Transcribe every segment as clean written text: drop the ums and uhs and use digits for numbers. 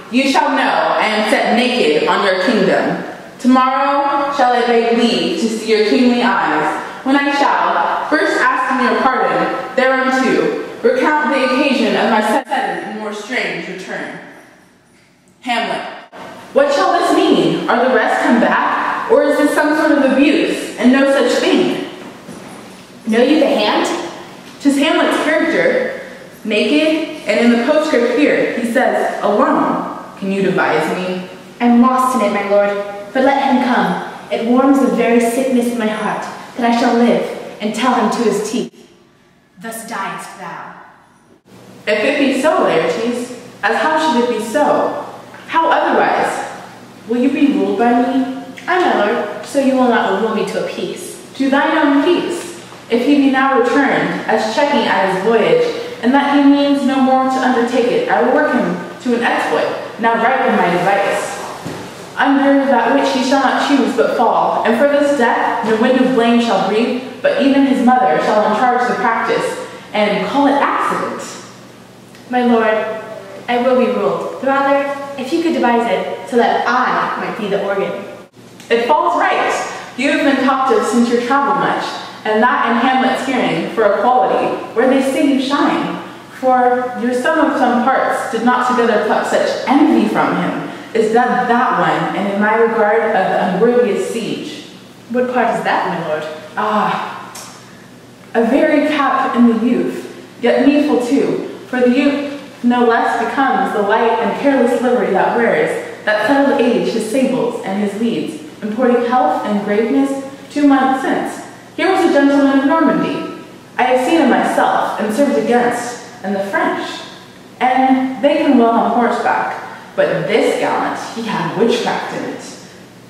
You shall know I am set naked on your kingdom. Tomorrow shall I beg leave to see your kingly eyes, when I shall, first asking your pardon thereunto, recount the occasion of my sudden and more strange return. Hamlet. What shall this mean? Are the rest come back, or is this some sort of abuse, and no such thing? Know you the hand? 'Tis Hamlet's character, naked, and in the postscript here, he says, alone. Can you devise me? I'm lost in it, my lord, but let him come. It warms the very sickness in my heart, that I shall live, and tell him to his teeth. Thus diest thou. If it be so, Laertes, as how should it be so? How otherwise? Will you be ruled by me? Aye, my lord, so you will not rule me to a peace. To thine own peace, if he be now returned, as checking at his voyage, and that he means no more to undertake it, I will work him to an exploit, now ripen my device. Under that which he shall not choose but fall, and for this death no wind of blame shall breathe, but even his mother shall uncharge the practice, and call it accident. My lord, I will be ruled. Rather, if you could devise it, so that I might be the organ. It falls right. You have been talked of since your travel much, and that in Hamlet's hearing for equality, where they say you shine. For your sum of some parts did not together pluck such envy from him, is that one, and in my regard of the unworthiest siege. What part is that, my lord? Ah, a very cap in the youth, yet needful too, for the youth no less becomes the light and careless livery that wears, that settled age his sables and his weeds, importing health and graveness 2 months since. Here was a gentleman of Normandy. I have seen him myself, and served against, and the French. And they can well on horseback, but this gallant, he had witchcraft in it.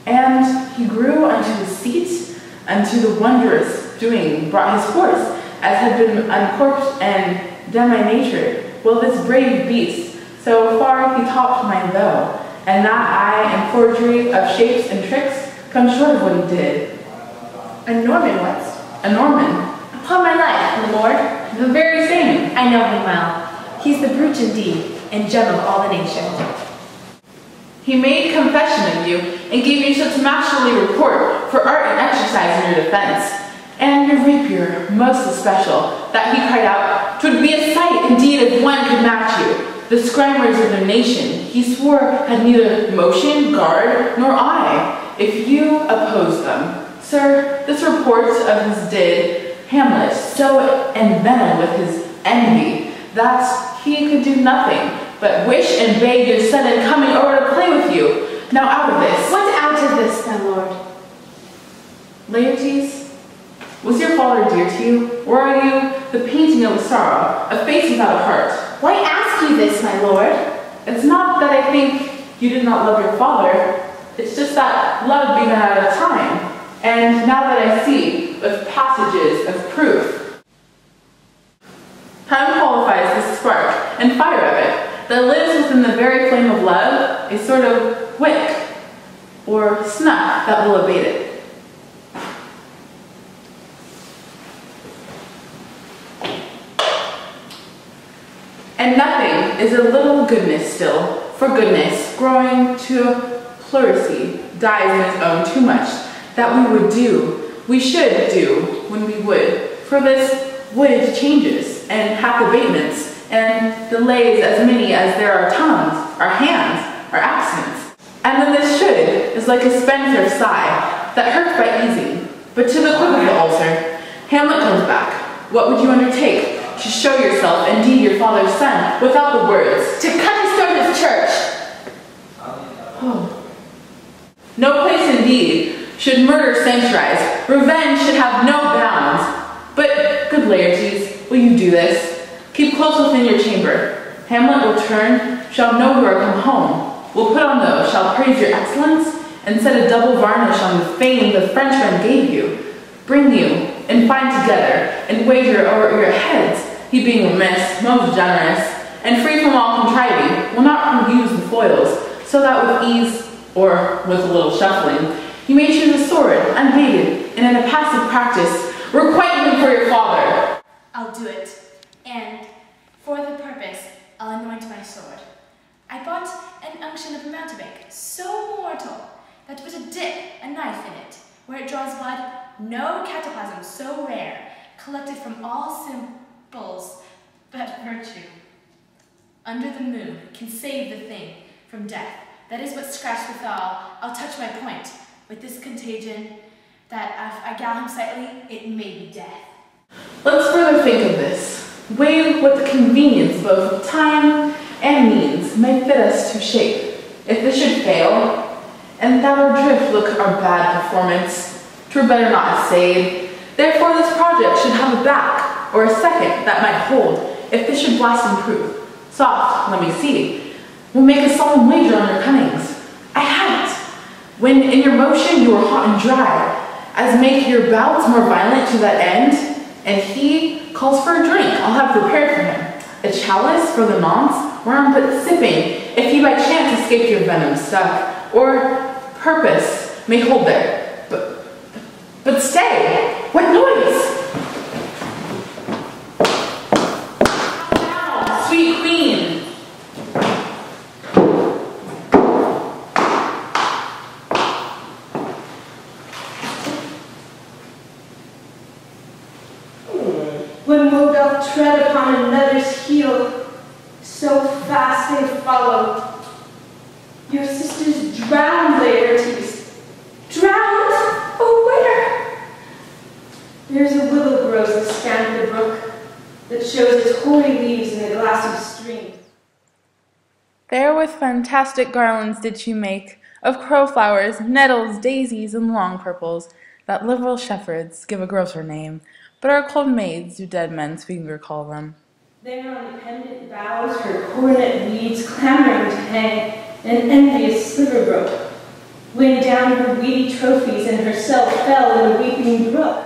And he grew unto his seat, unto the wondrous doing brought his horse, as had been uncorpsed and demi-natured. Well, this brave beast, so far he topped mine though, and that I and forgery of shapes and tricks come short of what he did. A Norman what? A Norman. Upon my life, my lord. The very same. I know him well. He's the brute indeed, and gem of all the nation. He made confession of you, and gave you such masterly report for art and exercise in your defense, and your rapier most especial, that he cried out, 'Twould be a sight indeed if one could match you. The scrimmers of their nation, he swore, had neither motion, guard, nor eye, if you opposed them. Sir, this report of his did Hamlet so envenomed with his envy, that he could do nothing but wish and beg your sudden coming over to play with you. Now out of this. What's out of this, my lord? Laertes, was your father dear to you, or are you the painting of a sorrow, a face without a heart? Why ask you this, my lord? It's not that I think you did not love your father, it's just that love began at a time, and now that I see, with passages of proof. Time qualifies the spark and fire of it, that lives within the very flame of love, a sort of wick, or snuff that will abate it. And nothing is a little goodness still, for goodness, growing to pleurisy, dies in its own too much, that we should do when we would. For this would changes, and hath abatements, and delays as many as there are tongues, our hands, our accents. And then this should is like a spendthrift sigh, that hurts by easing. But to the quick of the ulcer, Hamlet comes back. What would you undertake? To show yourself indeed your father's son, without the words. To cut his throat in his church. Oh. No place indeed should murder sanctuarize. Revenge should have no bounds. But, good Laertes, will you do this? Keep close within your chamber. Hamlet will turn, shall know you are come home. Will put on those, shall praise your excellence, and set a double varnish on the fame the Frenchman gave you. Bring you, and find together, and wager over your heads, he being remiss, most generous, and free from all contriving, will not use the foils, so that with ease, or with a little shuffling, you may choose a sword, unbated, and in a passive practice, requite him for your father. I'll do it, and for the purpose, I'll anoint my sword. I bought an blood, no cataplasm so rare, collected from all simples but virtue, under the moon, can save the thing from death. That is what scratched withal. I'll touch my point with this contagion, that if I gal him slightly, it may be death. Let's further think of this. Weigh what the convenience both of time and means may fit us to shape. If this should fail, and that our drift look our bad performance, 'twere better not essayed. Therefore this project should have a back, or a second that might hold, if this should blast and prove. Soft, let me see. We'll make a solemn wager on your cunnings. I have it. When in your motion you are hot and dry, as make your bouts more violent to that end, and he calls for a drink I'll have prepared for him, a chalice for the nonce, whereon but sipping, if he by chance escape your venom stuck, or purpose may hold there. But stay! What noise? Now, sweet queen! When wilt thou tread upon another's heel, so fast they follow. Your sisters drowned, Laertes. Drowned? Oh, where? There's a willow grows askant the brook, that shows its hoary leaves in a glassy stream. There with fantastic garlands did she make, of crowflowers, nettles, daisies, and long purples, that liberal shepherds give a grosser name, but our cold maids do dead men's finger call them. There on the pendant boughs her coronet weeds clamoring to hang, an envious sliver broke, when down her weedy trophies and herself fell in the weeping brook.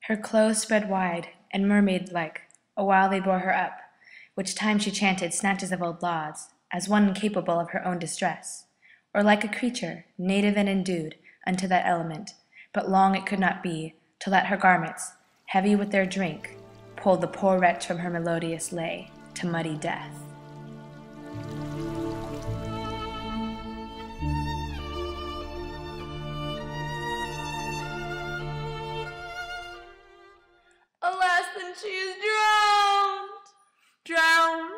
Her clothes spread wide, and mermaid-like, a while they bore her up, which time she chanted snatches of old lauds, as one incapable of her own distress, or like a creature, native and endued unto that element, but long it could not be, till that her garments, heavy with their drink, pulled the poor wretch from her melodious lay to muddy death. Alas, then she is drowned! Drowned!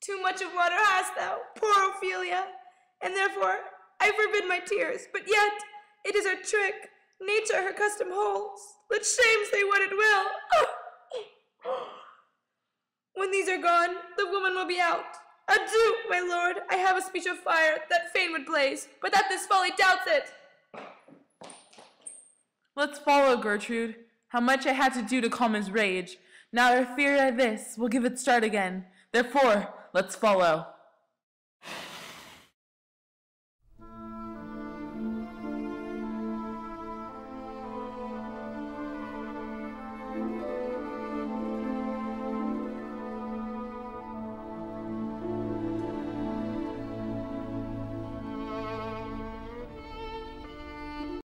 Too much of water hast thou, poor Ophelia, and therefore I forbid my tears, but yet it is her trick, nature her custom holds, let shame say what it will. When these are gone, the woman will be out. Adieu, my lord, I have a speech of fire that fain would blaze, but that this folly doubts it. Let's follow, Gertrude. How much I had to do to calm his rage. Now I fear I this will give it start again. Therefore, let's follow.